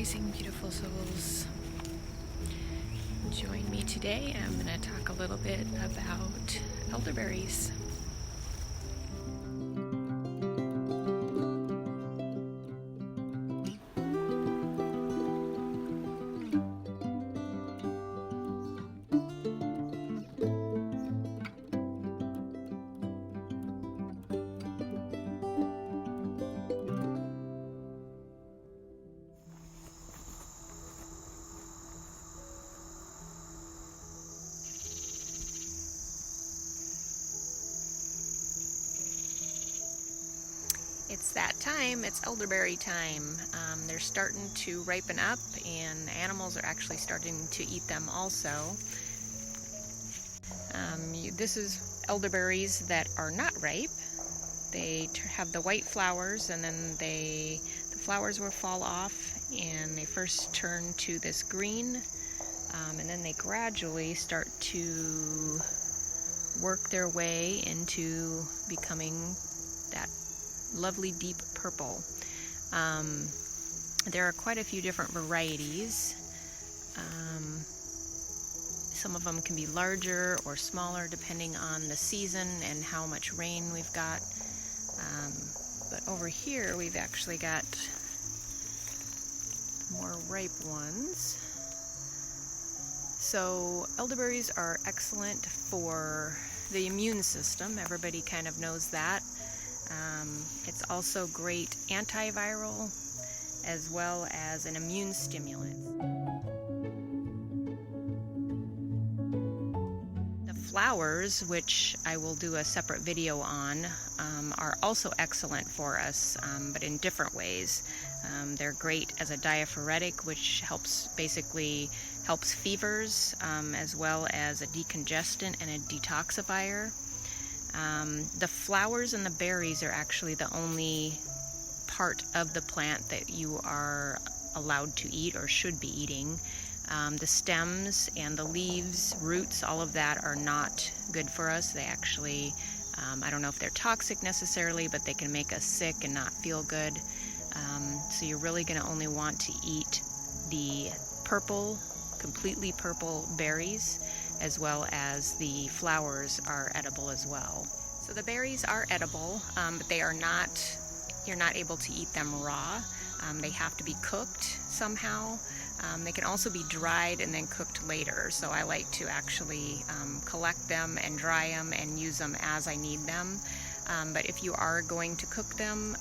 Rising, beautiful souls. Join me today. I'm going to talk a little bit about elderberries. It's that time. It's elderberry time. They're starting to ripen up, and animals are actually starting to eat them also. This is elderberries that are not ripe. They have the white flowers, and then the flowers will fall off, and they first turn to this green, and then they gradually start to work their way into becoming that lovely deep purple. There are quite a few different varieties. Some of them can be larger or smaller depending on the season and how much rain we've got. But over here we've actually got more ripe ones. So elderberries are excellent for the immune system. Everybody kind of knows that. It's also great antiviral as well as an immune stimulant. The flowers, which I will do a separate video on, are also excellent for us, but in different ways. They're great as a diaphoretic, which helps fevers, as well as a decongestant and a detoxifier. The flowers and the berries are actually the only part of the plant that you are allowed to eat or should be eating. The stems and the leaves, roots, all of that are not good for us. They actually, I don't know if they're toxic necessarily, but they can make us sick and not feel good. So you're really going to only want to eat the purple, completely purple berries, as well as the flowers are edible as well. So the berries are edible, but they are not, you're not able to eat them raw. They have to be cooked somehow. They can also be dried and then cooked later. So I like to actually collect them and dry them and use them as I need them. But if you are going to cook them,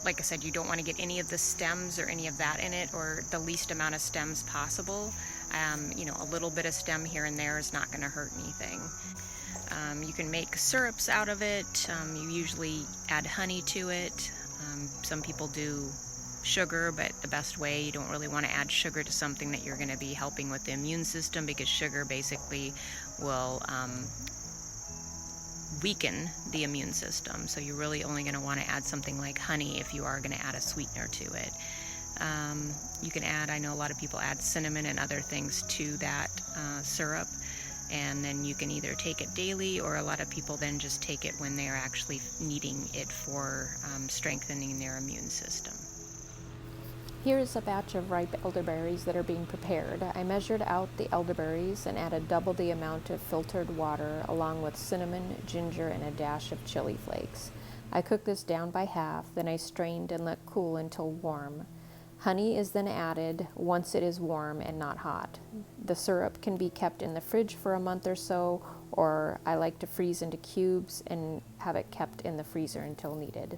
like I said, you don't want to get any of the stems or any of that in it, or the least amount of stems possible. A little bit of stem here and there is not going to hurt anything. You can make syrups out of it. You usually add honey to it. Some people do sugar, but the best way, you don't really want to add sugar to something that you're going to be helping with the immune system, because sugar basically will weaken the immune system. So you're really only going to want to add something like honey if you are going to add a sweetener to it. You can add, I know a lot of people add cinnamon and other things to that syrup, and then you can either take it daily, or a lot of people then just take it when they are actually needing it for strengthening their immune system. Here is a batch of ripe elderberries that are being prepared. I measured out the elderberries and added double the amount of filtered water, along with cinnamon, ginger, and a dash of chili flakes. I cooked this down by half, then I strained and let cool until warm. Honey is then added once it is warm and not hot. The syrup can be kept in the fridge for a month or so, or I like to freeze into cubes and have it kept in the freezer until needed.